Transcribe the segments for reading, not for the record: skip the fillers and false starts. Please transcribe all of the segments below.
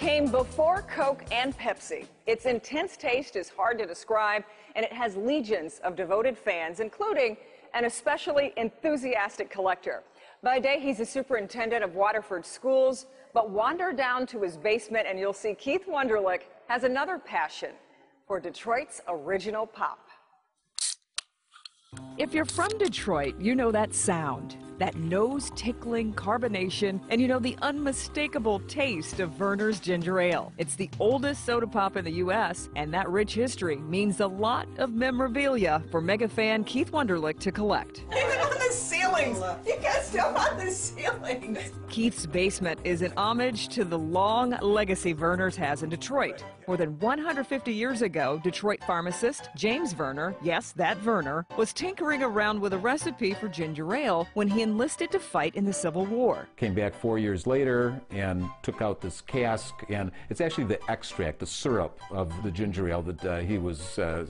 came before Coke and Pepsi. Its intense taste is hard to describe, and it has legions of devoted fans, including an especially enthusiastic collector. By day, he's a superintendent of Waterford schools, but wander down to his basement and you'll see Keith Wunderlich has another passion for Detroit's original pop. If you're from Detroit, you know that sound, that nose-tickling carbonation, and you know the unmistakable taste of Vernors Ginger Ale. It's the oldest soda pop in the U.S., and that rich history means a lot of memorabilia for mega fan Keith Wunderlich to collect. Even on the ceilings! You got stuff on the ceilings! Keith's basement is an homage to the long legacy Vernors has in Detroit. More than 150 years ago, Detroit pharmacist James Vernor, yes, that Vernor, was tinkering around with a recipe for ginger ale when he enlisted to fight in the Civil War. Came back 4 years later and took out this cask, and it's actually the extract, the syrup of the ginger ale that he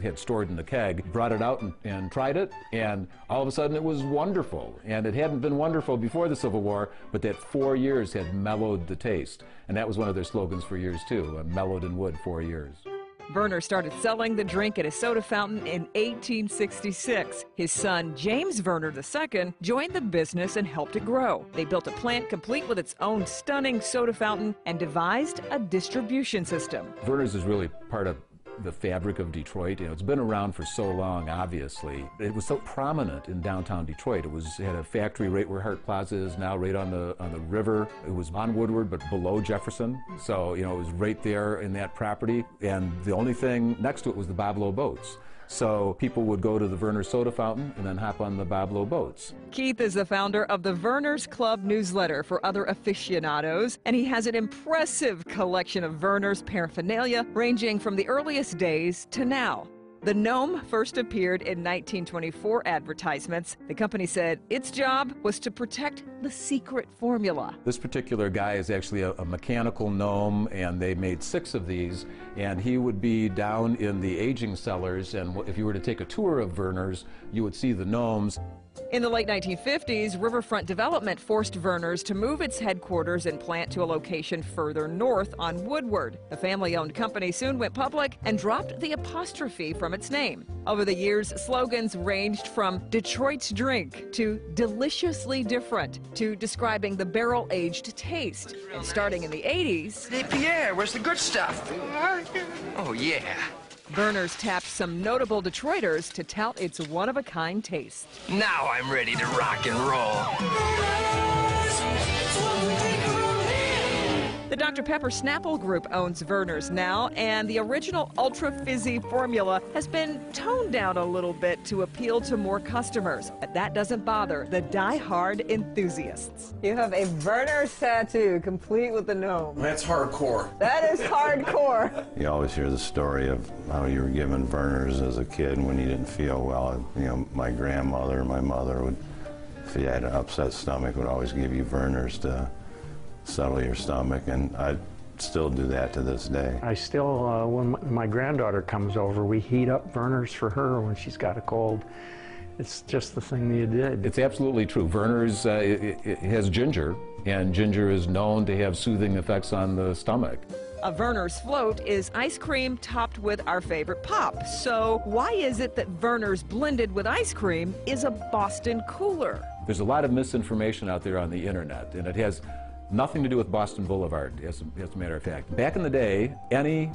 had stored in the keg. Brought it out and tried it, and all of a sudden it was wonderful. And it hadn't been wonderful before the Civil War, but that 4 years had mellowed the taste. And that was one of their slogans for years too, mellowed in wood 4 years. Vernor started selling the drink at a soda fountain in 1866. His son, James Vernor II, joined the business and helped it grow. They built a plant complete with its own stunning soda fountain and devised a distribution system. Vernors is really part of the fabric of Detroit. You know, it's been around for so long, obviously. It was so prominent in downtown Detroit. It had a factory right where Hart Plaza is now, right on the river. It was on Woodward, but below Jefferson. So, you know, it was right there in that property. And the only thing next to it was the Boblo boats. So people would go to the Vernors soda fountain and then hop on the Boblo boats. Keith is the founder of the Vernors Club newsletter for other aficionados, and he has an impressive collection of Vernors paraphernalia ranging from the earliest days to now. The gnome first appeared in 1924 advertisements. The company said its job was to protect the secret formula. This particular guy is actually a mechanical gnome, and they made 6 of these, and he would be down in the aging cellars, and if you were to take a tour of Vernors, you would see the gnomes. In the late 1950s, Riverfront Development forced Vernors to move its headquarters and plant to a location further north on Woodward. The family-owned company soon went public and dropped the apostrophe from its name. Over the years, slogans ranged from Detroit's drink to deliciously different to describing the barrel-aged taste. And starting in the 80s, Hey, Pierre, where's the good stuff? Oh, yeah. Vernors tapped some notable Detroiters to tout its one-of-a-kind taste. Now I'm ready to rock and roll. The Dr. Pepper Snapple Group owns Vernors now, and the original ultra-fizzy formula has been toned down a little bit to appeal to more customers. But that doesn't bother the die-hard enthusiasts. You have a Vernors tattoo, complete with the gnome. That's hardcore. That is hardcore. You always hear the story of how you were given Vernors as a kid when you didn't feel well. You know, my grandmother, my mother would, if you had an upset stomach, would always give you Vernors to settle your stomach, and I still do that to this day. I still, when my granddaughter comes over, we heat up Vernors for her when she's got a cold. It's just the thing that you did. It's absolutely true. Vernors it has ginger, and ginger is known to have soothing effects on the stomach. A Vernors float is ice cream topped with our favorite pop. So why is it that Vernors blended with ice cream is a Boston cooler? There's a lot of misinformation out there on the internet, and it has nothing to do with Boston Boulevard, as a matter of fact. Back in the day, any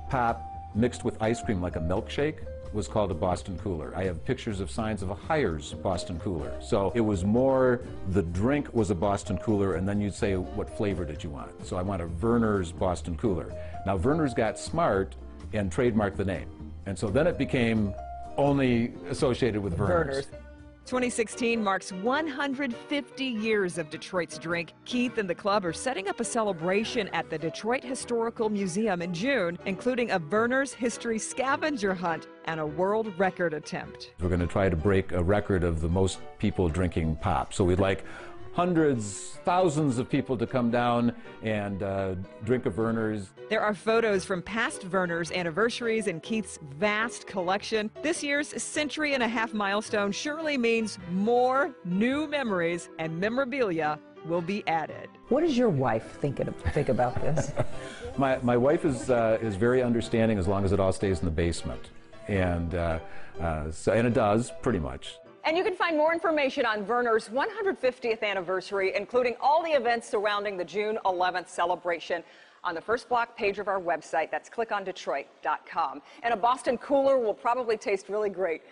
pop mixed with ice cream like a milkshake was called a Boston cooler. I have pictures of signs of a Hires Boston cooler. So it was more, the drink was a Boston cooler, and then you'd say, what flavor did you want? So I want a Vernors Boston cooler. Now Vernors got smart and trademarked the name. And so then it became only associated with Vernors. 2016 marks 150 years of Detroit's drink. Keith and the club are setting up a celebration at the Detroit Historical Museum in June, including a Vernors history scavenger hunt and a world record attempt. We're going to try to break a record of the most people drinking pop. So we'd like hundreds, thousands of people to come down and drink a Vernors. There are photos from past Vernors anniversaries in Keith's vast collection. This year's century-and-a-half milestone surely means more new memories and memorabilia will be added. What does your wife think about this? My wife is very understanding as long as it all stays in the basement, and it does pretty much. And you can find more information on Vernors' 150th anniversary, including all the events surrounding the June 11th celebration, on the first block page of our website. That's clickondetroit.com. And a Boston cooler will probably taste really great